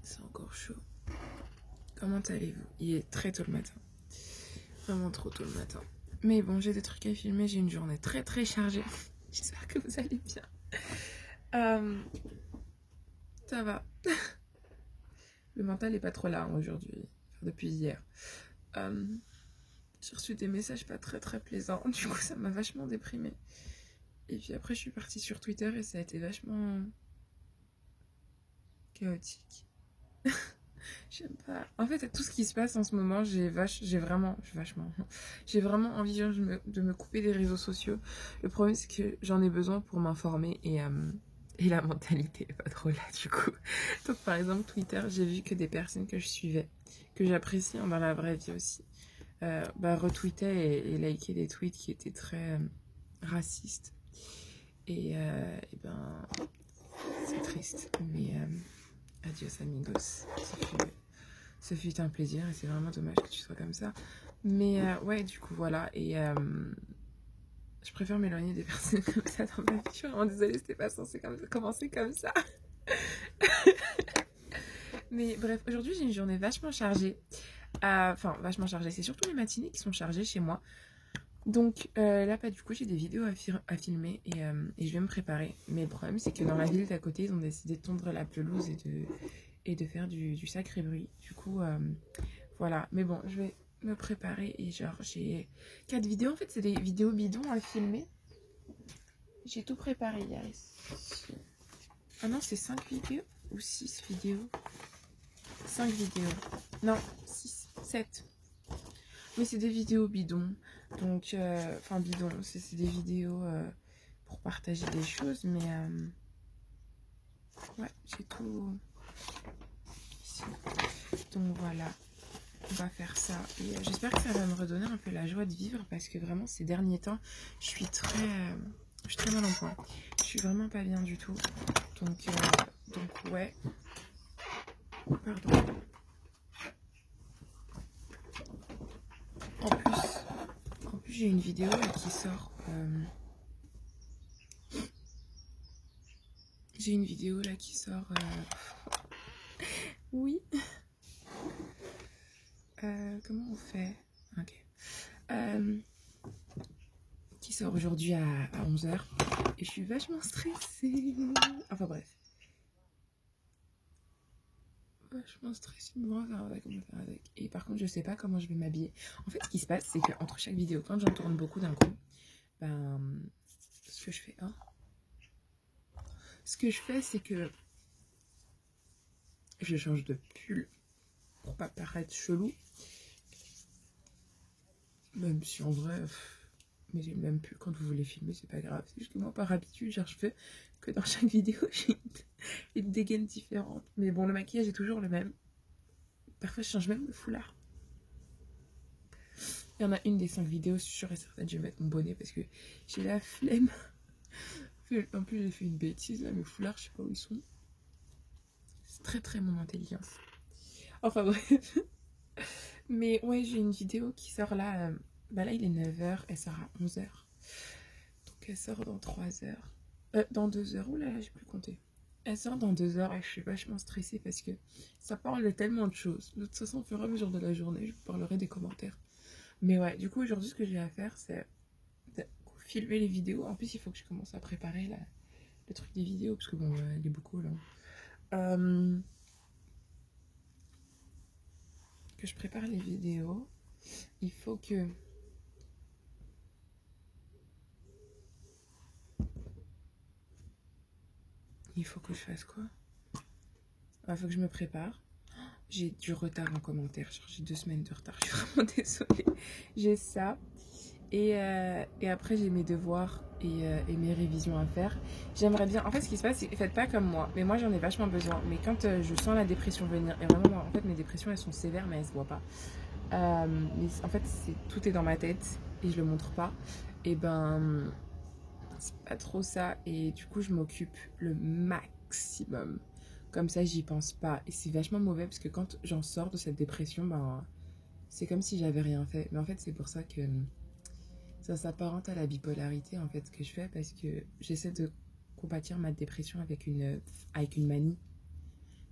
C'est encore chaud. Comment allez-vous? Il est très tôt le matin. Vraiment trop tôt le matin. Mais bon, j'ai des trucs à filmer. J'ai une journée très très chargée. J'espère que vous allez bien. Ça va. Le mental est pas trop là aujourd'hui. Enfin, depuis hier. J'ai reçu des messages pas très très plaisants. Du coup, ça m'a vachement déprimée. Et puis après, je suis partie sur Twitter et ça a été vachement chaotique. J'aime pas. En fait, tout ce qui se passe en ce moment, j'ai vraiment envie de me couper des réseaux sociaux. Le problème, c'est que j'en ai besoin pour m'informer et la mentalité est pas trop là du coup. Donc, par exemple, Twitter, j'ai vu que des personnes que je suivais, que j'apprécie dans la vraie vie aussi, retweetaient et likaient des tweets qui étaient très racistes. Et ben, c'est triste, mais adios amigos. Ce fut un plaisir et c'est vraiment dommage que tu sois comme ça. Mais ouais, du coup, voilà. Et je préfère m'éloigner des personnes comme ça dans ma vie. Je suis vraiment désolée, c'était pas censé commencer comme ça. Mais bref, aujourd'hui, j'ai une journée vachement chargée. Enfin, vachement chargée. C'est surtout les matinées qui sont chargées chez moi. Donc là, bah, du coup, j'ai des vidéos à filmer et je vais me préparer. Mais le problème, c'est que dans la ville d'à côté, ils ont décidé de tondre la pelouse et de faire du sacré bruit. Du coup, voilà. Mais bon, je vais me préparer et genre, j'ai 4 vidéos. En fait, c'est des vidéos bidons à filmer. J'ai tout préparé hier. Ah non, c'est 5 vidéos ou 6 vidéos? 5 vidéos. Non, 6, 7. Mais c'est des vidéos bidons. Donc, enfin, bidons, c'est des vidéos pour partager des choses. Mais, ouais, j'ai tout ici. Donc, voilà. On va faire ça. Et j'espère que ça va me redonner un peu la joie de vivre. Parce que vraiment, ces derniers temps, je suis très mal en point. Je suis vraiment pas bien du tout. Donc ouais. Pardon. En plus j'ai une vidéo là, qui sort. J'ai une vidéo là qui sort. Oui. Comment on fait? Ok. Qui sort aujourd'hui à 11h. Et je suis vachement stressée. Enfin bref. Vachement stressée. Mais bon, on va faire avec. Et par contre, je sais pas comment je vais m'habiller. En fait, ce qui se passe, c'est qu'entre chaque vidéo, quand j'en tourne beaucoup d'un coup, ben. Ce que je fais. Hein, ce que je fais, c'est que je change de pull pour pas paraître chelou. Même si en vrai, mais j'ai le même pull quand vous voulez filmer, c'est pas grave. C'est juste que moi, par habitude, genre, je fais que dans chaque vidéo, j'ai une dégaine différente. Mais bon, le maquillage est toujours le même. Parfois, je change même de foulard. Il y en a une des 5 vidéos, je suis sûre et certaine, je vais mettre mon bonnet parce que j'ai la flemme. En plus, j'ai fait une bêtise là, mes foulards, je sais pas où ils sont. C'est très très mon intelligence. Enfin bref. Mais ouais, j'ai une vidéo qui sort là. Bah là, il est 9h, elle sort à 11h. Donc elle sort dans 3h. Dans 2h, oulala, là, j'ai plus compté. Elle sort dans 2h et je suis vachement stressée parce que ça parle de tellement de choses. De toute façon, au fur et à mesure de la journée, je vous parlerai des commentaires. Mais ouais, du coup, aujourd'hui, ce que j'ai à faire, c'est de filmer les vidéos. En plus, il faut que je commence à préparer le truc des vidéos parce que bon, il est beaucoup là. Que je prépare les vidéos. Il faut que je fasse quoi? Il faut que je me prépare. J'ai du retard en commentaire. J'ai 2 semaines de retard. Je suis vraiment désolée. J'ai ça. Et après, j'ai mes devoirs et mes révisions à faire. J'aimerais bien... En fait, ce qui se passe, c'est que faites pas comme moi. Mais moi, j'en ai vachement besoin. Mais quand je sens la dépression venir... Et vraiment, moi, en fait, mes dépressions, elles sont sévères, mais elles se voient pas. Mais en fait, tout est dans ma tête. Et je le montre pas. Et ben... C'est pas trop ça. Et du coup, je m'occupe le maximum. Comme ça, j'y pense pas. Et c'est vachement mauvais parce que quand j'en sors de cette dépression, ben, c'est comme si j'avais rien fait. Mais en fait, c'est pour ça que ça s'apparente à la bipolarité, en fait, ce que je fais. Parce que j'essaie de combattre ma dépression avec une manie.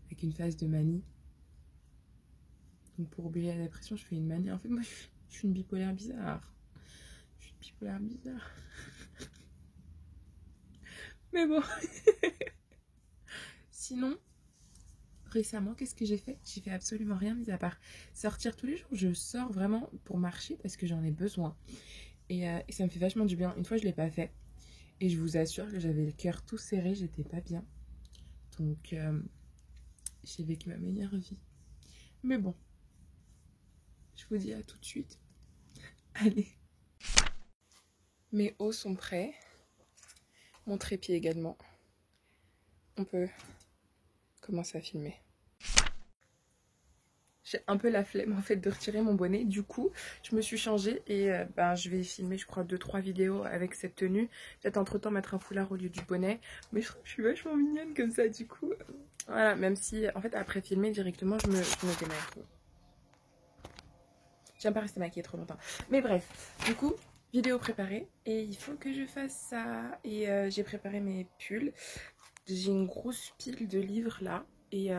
avec une phase de manie. Donc pour oublier la dépression, je fais une manie. En fait, moi, je suis une bipolaire bizarre. Je suis une bipolaire bizarre. Mais bon. Sinon, récemment, qu'est-ce que j'ai fait? J'ai fait absolument rien, mis à part sortir tous les jours. Je sors vraiment pour marcher parce que j'en ai besoin. Et ça me fait vachement du bien. Une fois, je ne l'ai pas fait. Et je vous assure que j'avais le cœur tout serré, j'étais pas bien. Donc, j'ai vécu ma meilleure vie. Mais bon, je vous dis à tout de suite. Allez. Mes hauts sont prêts. Mon trépied également. On peut commencer à filmer. J'ai un peu la flemme en fait de retirer mon bonnet. Du coup, je me suis changée et je vais filmer je crois 2-3 vidéos avec cette tenue. Peut-être entre temps mettre un foulard au lieu du bonnet. Mais je trouve que je suis vachement mignonne comme ça du coup. Voilà, même si en fait après filmer directement je me démaquille. J'aime pas rester maquillée trop longtemps. Mais bref, du coup, vidéo préparée. Et il faut que je fasse ça. Et j'ai préparé mes pulls. J'ai une grosse pile de livres là. Et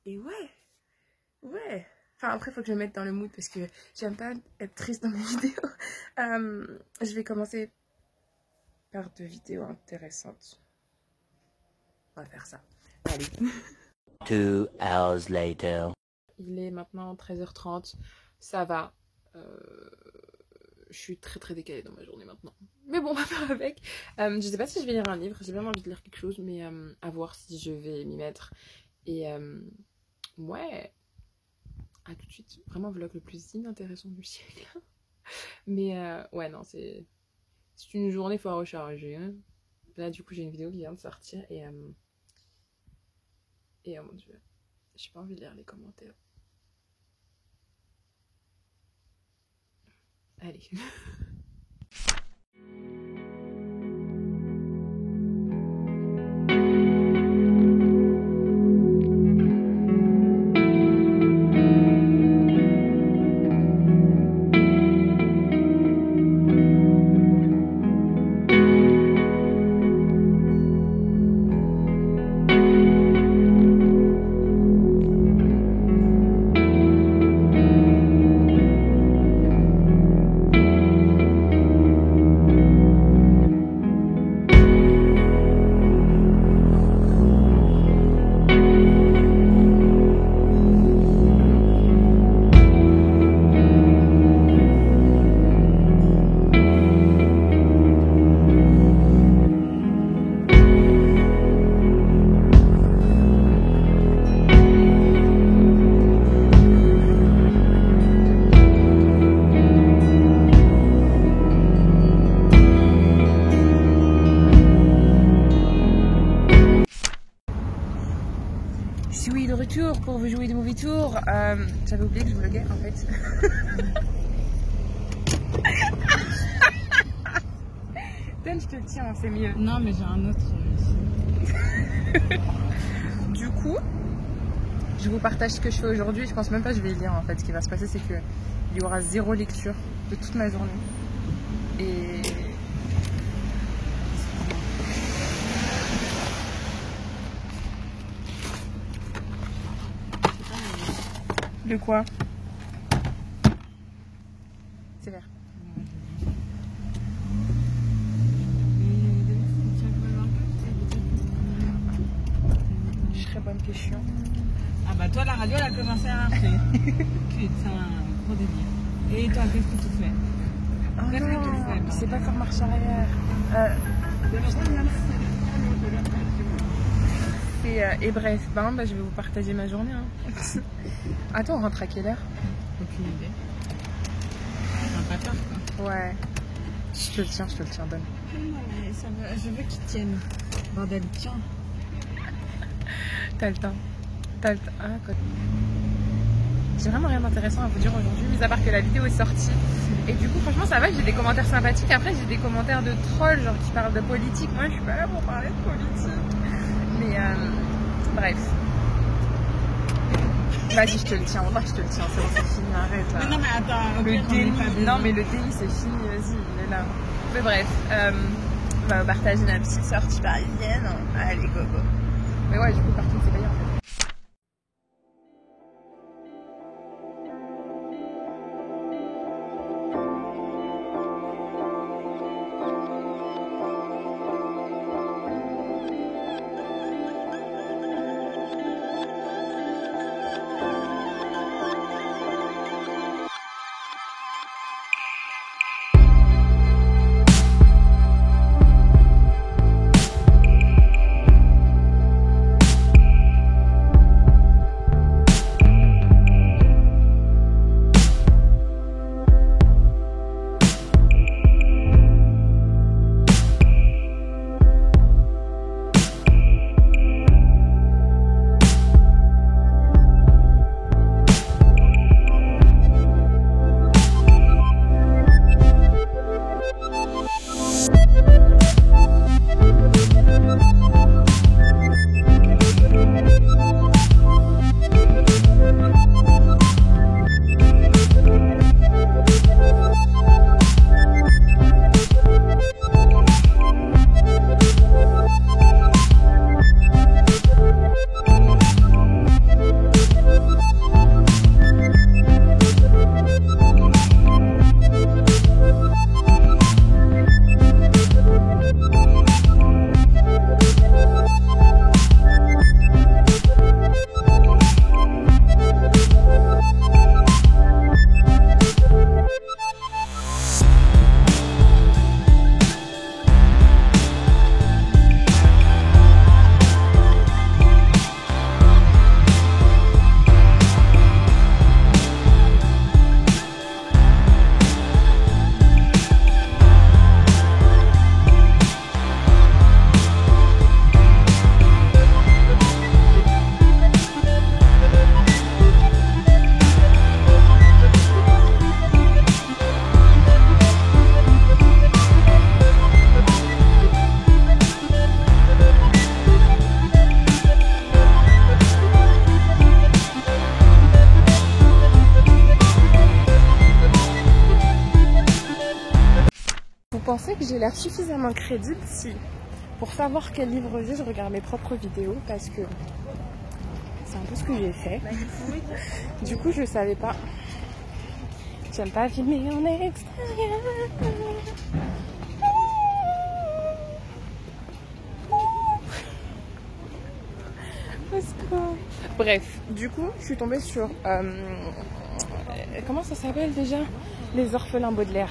ouais. Ouais. Enfin après il faut que je me mette dans le mood parce que j'aime pas être triste dans mes vidéos. Je vais commencer par 2 vidéos intéressantes. On va faire ça. Allez. 2 hours later. Il est maintenant 13h30. Ça va. Je suis très décalée dans ma journée maintenant. Mais bon, on va faire avec. Je sais pas si je vais lire un livre. J'ai bien envie de lire quelque chose. Mais à voir si je vais m'y mettre. Et ouais. À tout de suite. Vraiment vlog le plus inintéressant du siècle. Mais ouais, non, c'est une journée, il faut recharger. Hein. Là, du coup, j'ai une vidéo qui vient de sortir. Et oh mon dieu. J'ai pas envie de lire les commentaires. Allez. Pour vous jouer de Movie Tour, j'avais oublié que je vloguais en fait. Donne, je te le tiens, c'est mieux. Non, mais j'ai un autre ici. Du coup, je vous partage ce que je fais aujourd'hui. Je pense même pas que je vais lire en fait. Ce qui va se passer, c'est qu'il y aura 0 lecture de toute ma journée. Et de quoi? C'est vert. Très bonne question. Ah bah toi la radio elle a commencé à marcher. Putain, gros délire. Et toi qu'est-ce que tu fais? Oh non, il sait pas faire marche arrière. Et bref, je vais vous partager ma journée. Hein. Attends, on rentre à quelle heure? Aucune idée. Un pas tard quoi. Ouais. Je te le tiens, donne. Non mais ça va, je veux qu'il tienne. Bordel, tiens. T'as le temps. Ah, quoi. J'ai vraiment rien d'intéressant à vous dire aujourd'hui, mis à part que la vidéo est sortie. Et du coup, franchement, ça va, j'ai des commentaires sympathiques. Après, j'ai des commentaires de trolls, genre qui parlent de politique. Moi, je suis pas là pour parler de politique. Mais bref. Vas-y, je te le tiens. C'est bon, c'est fini, arrête là. Mais non, mais attends, le délit. Non, mais le délit, c'est fini, vas-y, il est là. Mais bref, on va partager la petite sortie parisienne. Allez, go. Mais ouais, du coup, partout, c'est payant en fait. l'air suffisamment crédible si, pour savoir quel livre j'ai, je regarde mes propres vidéos parce que c'est un peu ce que j'ai fait. Du coup, je savais pas. J'aime pas filmer en extérieur. Bref, du coup, je suis tombée sur... comment ça s'appelle déjà? Les orphelins Baudelaire.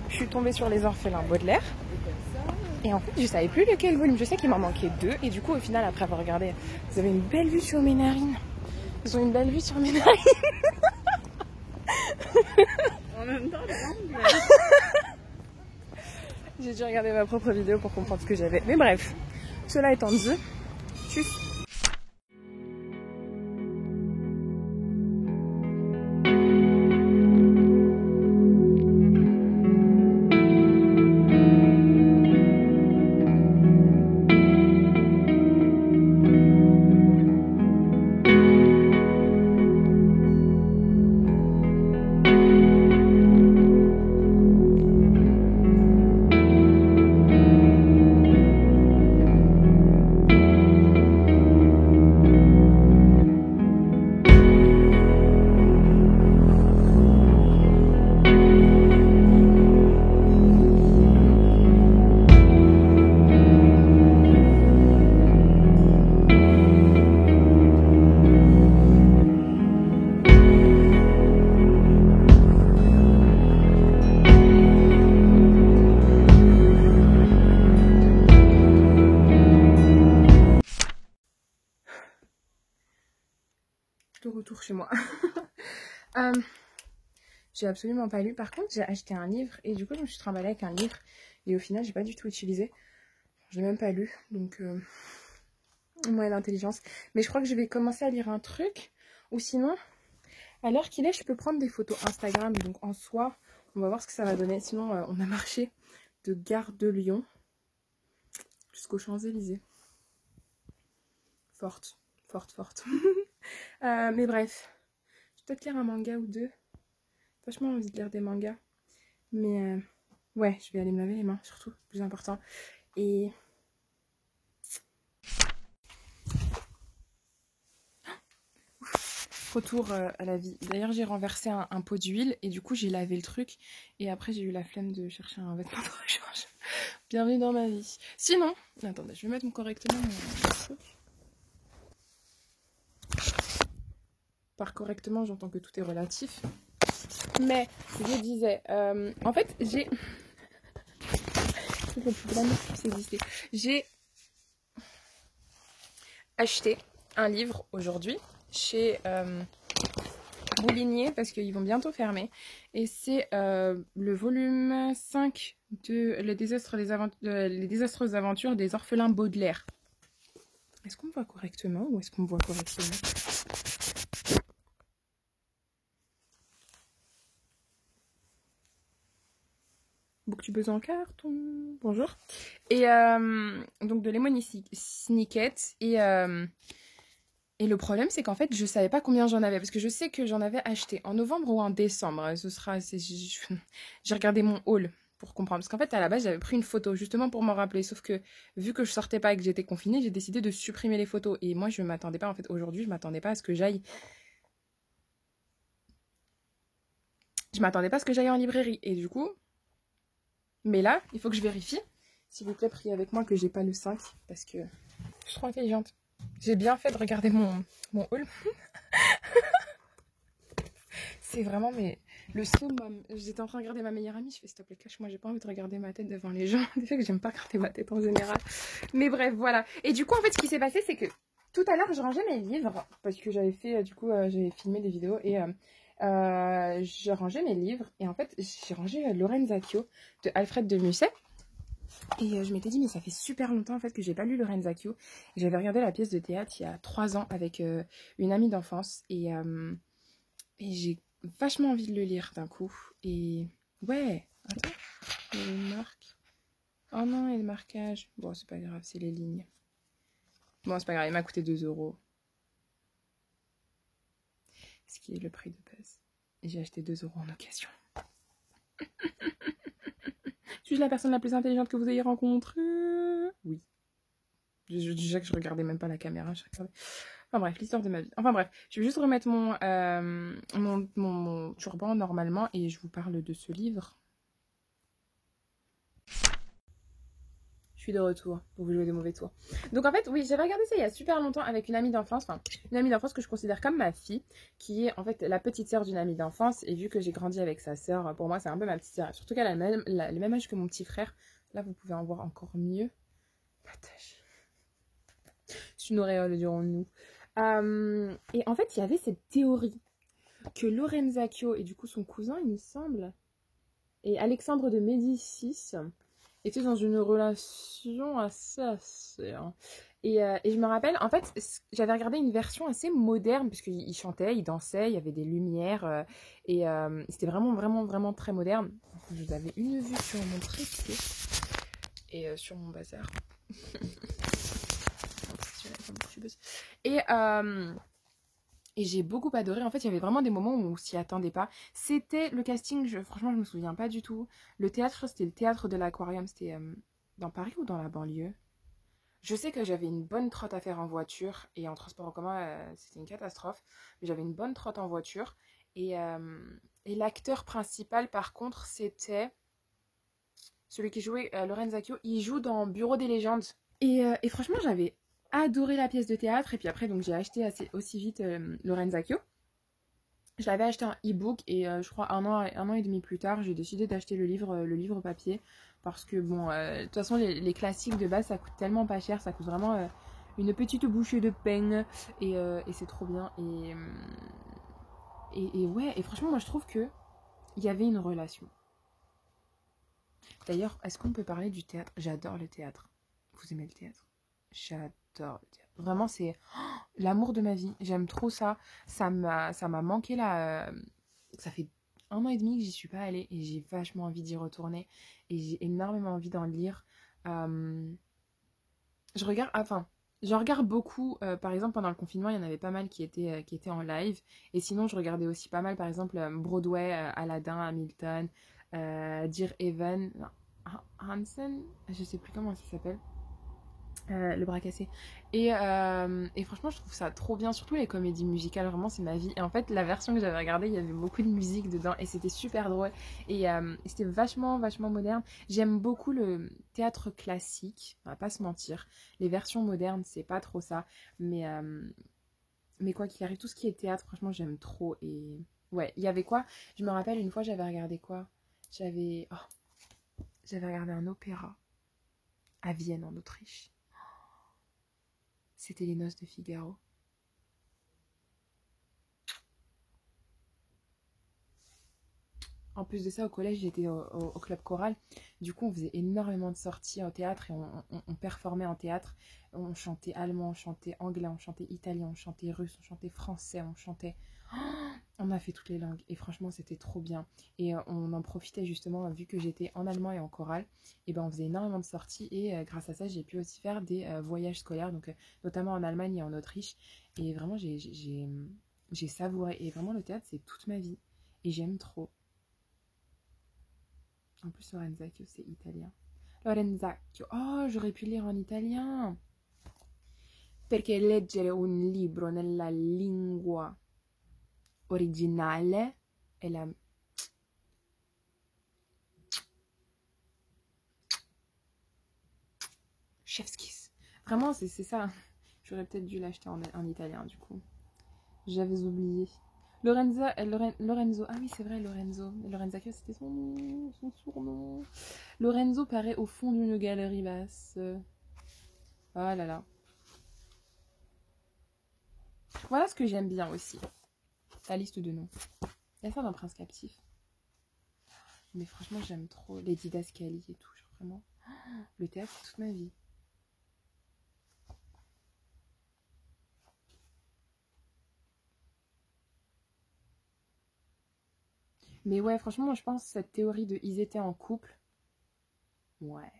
Je suis tombée sur les orphelins Baudelaire. Et en fait, je savais plus lequel volume. Je sais qu'il m'en manquait 2. Et du coup, au final, après avoir regardé, vous avez une belle vue sur mes narines. Ils ont une belle vue sur mes narines. En même temps, J'ai dû regarder ma propre vidéo pour comprendre ce que j'avais. Mais bref, cela étant dit, tchuss. De retour chez moi. J'ai absolument pas lu. Par contre, j'ai acheté un livre et du coup, je me suis trimballée avec un livre et au final, j'ai pas du tout utilisé. Je l'ai même pas lu, donc moyen d'intelligence. Mais je crois que je vais commencer à lire un truc ou sinon, à l'heure qu'il est, je peux prendre des photos Instagram. Donc en soi, on va voir ce que ça va donner. Sinon, on a marché de Gare de Lyon jusqu'aux Champs-Élysées. Forte, forte, forte. Mais bref, je vais peut-être lire un manga ou deux. Vachement envie de lire des mangas. Mais ouais, je vais aller me laver les mains, surtout, plus important. Et... retour à la vie. D'ailleurs, j'ai renversé un pot d'huile et du coup, j'ai lavé le truc. Et après, j'ai eu la flemme de chercher un vêtement de rechange. Bienvenue dans ma vie. Sinon, attendez, je vais mettre correctement mon truc. Par correctement, j'entends que tout est relatif. Mais je disais, en fait, j'ai acheté un livre aujourd'hui chez Boulinier parce qu'ils vont bientôt fermer. Et c'est le volume 5 de Les désastreuses aventures des orphelins Baudelaire. Est-ce qu'on me voit correctement ou est-ce qu'on me voit correctement? Booktubeuse en carton, bonjour. Et donc de Lemony Snicket. Et le problème, c'est qu'en fait, je savais pas combien j'en avais. Parce que je sais que j'en avais acheté en novembre ou en décembre. J'ai regardé mon haul pour comprendre. Parce qu'en fait, à la base, j'avais pris une photo justement pour m'en rappeler. Sauf que vu que je sortais pas et que j'étais confinée, j'ai décidé de supprimer les photos. Et moi, je m'attendais pas, en fait, aujourd'hui, je m'attendais pas à ce que j'aille... Je m'attendais pas à ce que j'aille en librairie. Et du coup... Mais là, il faut que je vérifie. S'il vous plaît, priez avec moi que j'ai pas le 5. Parce que je suis trop intelligente. J'ai bien fait de regarder mon haul. C'est vraiment le summum. J'étais en train de regarder ma meilleure amie. Je fais s'il te plaît, cache-moi. J'ai pas envie de regarder ma tête devant les gens. Du fait que j'aime pas regarder ma tête en général. Mais bref, voilà. Et du coup, en fait, ce qui s'est passé, c'est que tout à l'heure, je rangeais mes livres. Parce que j'avais fait, j'avais filmé des vidéos. Et j'ai rangé mes livres. Et en fait, j'ai rangé Lorenzacchio de Alfred de Musset. Et je m'étais dit, mais ça fait super longtemps en fait que j'ai pas lu Lorenzacchio. J'avais regardé la pièce de théâtre il y a 3 ans avec une amie d'enfance. Et j'ai vachement envie de le lire d'un coup. Et ouais, attends, il y a une marque. Oh non, il y a le marquage. Bon, c'est pas grave, c'est les lignes. Bon, c'est pas grave, il m'a coûté 2 €. Ce qui est le prix de base. Et j'ai acheté 2 € en occasion. Suis-je la personne la plus intelligente que vous ayez rencontrée? Oui. Je disais que je regardais même pas la caméra. Enfin bref, l'histoire de ma vie. Enfin bref, je vais juste remettre mon turban normalement et je vous parle de ce livre. Je suis de retour pour vous jouer de mauvais tours. Donc en fait, oui, j'avais regardé ça il y a super longtemps avec une amie d'enfance, enfin une amie d'enfance que je considère comme ma fille, qui est en fait la petite sœur d'une amie d'enfance. Et vu que j'ai grandi avec sa sœur, pour moi c'est un peu ma petite sœur. Surtout qu'elle a le même âge que mon petit frère. Là, vous pouvez en voir encore mieux. Partage. C'est une auréole, dirons-nous. Et en fait, il y avait cette théorie que Lorenzacchio et du coup son cousin, il me semble, et Alexandre de Médicis étaient dans une relation assez. Hein. Et je me rappelle, en fait, j'avais regardé une version assez moderne, puisqu'ils chantaient, ils dansaient, il y avait des lumières, et c'était vraiment, vraiment, vraiment très moderne. Je vous avais une vue sur mon trépied et sur mon bazar. Et j'ai beaucoup adoré. En fait, il y avait vraiment des moments où on s'y attendait pas. C'était le casting, franchement, je me souviens pas du tout. Le théâtre, c'était le théâtre de l'Aquarium. C'était dans Paris ou dans la banlieue? Je sais que j'avais une bonne trotte à faire en voiture et en transport en commun, c'était une catastrophe. Mais j'avais une bonne trotte en voiture. Et l'acteur principal, par contre, c'était celui qui jouait Lorenzacchio. Il joue dans Bureau des légendes. Et franchement, j'avais adoré la pièce de théâtre. Et puis après, donc j'ai acheté aussi vite Lorenzacchio. Je l'avais acheté en e-book et je crois un an et demi plus tard, j'ai décidé d'acheter le livre papier. Parce que bon, de toute façon, les classiques de base, ça coûte tellement pas cher. Ça coûte vraiment une petite bouchée de pain. Et c'est trop bien. Et ouais, et franchement, moi je trouve que il y avait une relation. D'ailleurs, est-ce qu'on peut parler du théâtre? J'adore le théâtre. Vous aimez le théâtre? J'adore le théâtre. Vraiment, c'est l'amour de ma vie. J'aime trop ça. Ça m'a manqué là. Ça fait 1 an et demi que j'y suis pas allée et j'ai vachement envie d'y retourner. Et j'ai énormément envie d'en lire. J'en regarde beaucoup. Par exemple, pendant le confinement, il y en avait pas mal qui étaient en live. Et sinon, je regardais aussi pas mal, par exemple, Broadway, Aladdin, Hamilton, Dear Evan, Hansen, je sais plus comment ça s'appelle. Le bras cassé. Et franchement, je trouve ça trop bien. Surtout les comédies musicales, vraiment, c'est ma vie. Et en fait, la version que j'avais regardée, il y avait beaucoup de musique dedans. Et c'était super drôle. Et c'était vachement, vachement moderne. J'aime beaucoup le théâtre classique. On va pas se mentir. Les versions modernes, c'est pas trop ça. Mais quoi qu'il arrive, tout ce qui est théâtre, franchement, j'aime trop. Et ouais, il y avait quoi? Je me rappelle, une fois, j'avais regardé quoi? J'avais regardé un opéra à Vienne, en Autriche. C'était les noces de Figaro. En plus de ça, au collège, j'étais au club choral. Du coup, on faisait énormément de sorties au théâtre et on performait en théâtre. On chantait allemand, on chantait anglais, on chantait italien, on chantait russe, on chantait français, on chantait... On a fait toutes les langues et franchement, c'était trop bien. Et on en profitait justement, vu que j'étais en allemand et en chorale. Et ben, on faisait énormément de sorties et grâce à ça, j'ai pu aussi faire des voyages scolaires, donc notamment en Allemagne et en Autriche. Et vraiment, j'ai savouré. Et vraiment, le théâtre, c'est toute ma vie. Et j'aime trop. En plus, Lorenzacchio, c'est italien. Lorenzacchio. Oh, j'aurais pu lire en italien. Perché leggere un libro nella lingua originale è la... Chef's kiss. Vraiment, c'est ça. J'aurais peut-être dû l'acheter en italien, du coup. J'avais oublié. Lorenzo. Ah oui, c'est vrai, Lorenzo. Lorenzacchio, c'était son surnom. Lorenzo paraît au fond d'une galerie basse. Oh là là. Voilà ce que j'aime bien aussi. La liste de noms. Il y a ça d'un prince captif. Mais franchement, j'aime trop les didascalies et tout. Genre vraiment. Le théâtre, c'est toute ma vie. Mais ouais, franchement, moi, je pense cette théorie de ils étaient en couple. Ouais.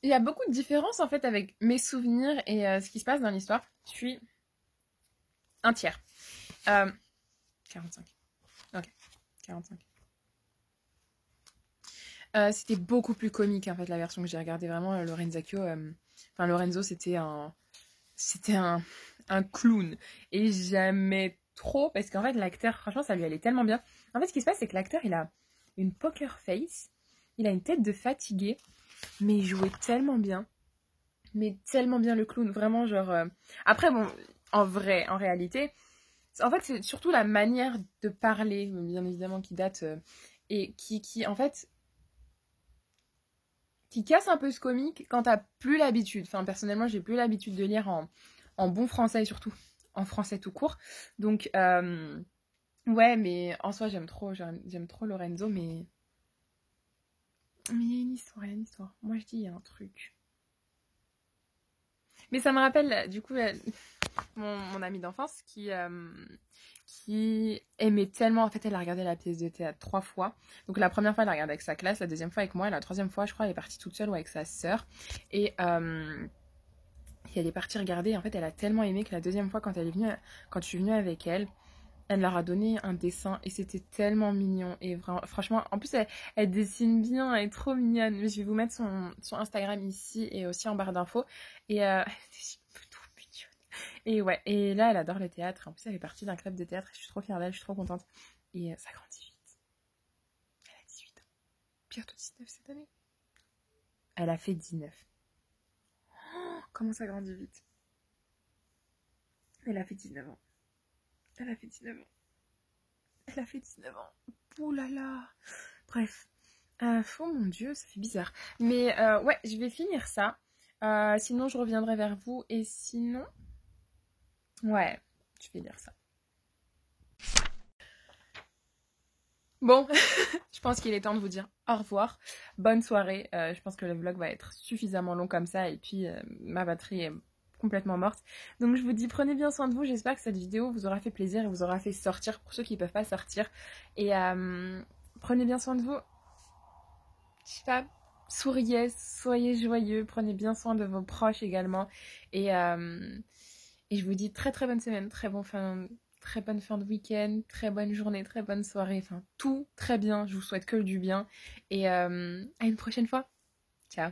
Il y a beaucoup de différences en fait avec mes souvenirs et ce qui se passe dans l'histoire. Je suis un tiers. 45. Ok, 45. C'était beaucoup plus comique en fait la version que j'ai regardée. Vraiment, Lorenzo, c'était un clown. Et j'aimais trop parce qu'en fait, l'acteur, franchement, ça lui allait tellement bien. En fait, ce qui se passe, c'est que l'acteur, il a une poker face. Il a une tête de fatigué. Mais il jouait tellement bien. Mais tellement bien le clown. Vraiment, genre. Après, bon, en vrai, en réalité, en fait, c'est surtout la manière de parler, bien évidemment, qui date. Et qui, en fait, qui casse un peu ce comique quand t'as plus l'habitude. Enfin, personnellement, j'ai plus l'habitude de lire en bon français et surtout en français tout court. Donc, ouais, mais en soi, j'aime trop Lorenzo, mais il y a une histoire, il y a une histoire. Moi, je dis, il y a un truc. Mais ça me rappelle, du coup, mon amie d'enfance qui aimait tellement. En fait, elle a regardé la pièce de théâtre 3 fois. Donc, la première fois, elle a regardé avec sa classe, la deuxième fois avec moi, et la troisième fois, je crois, elle est partie toute seule ou avec sa sœur. Et elle est partie regarder. En fait, elle a tellement aimé que la deuxième fois, quand je suis venue avec elle, elle leur a donné un dessin et c'était tellement mignon. Et franchement, en plus, elle dessine bien, elle est trop mignonne. Je vais vous mettre son Instagram ici et aussi en barre d'infos. Et elle dessine trop mignonne. Et ouais, et là, elle adore le théâtre. En plus, elle est partie d'un club de théâtre et je suis trop fière d'elle, je suis trop contente. Et ça grandit vite. Elle a 18 ans. Bientôt 19 cette année. Elle a fait 19. Oh, comment ça grandit vite. Elle a fait 19 ans. Elle a fait 19 ans. Elle a fait 19 ans. Ouh là là. Bref. Oh mon dieu, ça fait bizarre. Mais ouais, je vais finir ça. Sinon, je reviendrai vers vous. Et sinon... Ouais, je vais lire ça. Bon, je pense qu'il est temps de vous dire au revoir. Bonne soirée. Je pense que le vlog va être suffisamment long comme ça. Et puis, ma batterie est complètement morte. Donc, je vous dis, prenez bien soin de vous. J'espère que cette vidéo vous aura fait plaisir et vous aura fait sortir pour ceux qui ne peuvent pas sortir. Et prenez bien soin de vous. Je sais pas, soyez joyeux. Prenez bien soin de vos proches également. Et je vous dis très très bonne semaine, très bonne fin de week-end, très bonne journée, très bonne soirée, enfin tout très bien, je vous souhaite que du bien et à une prochaine fois. Ciao.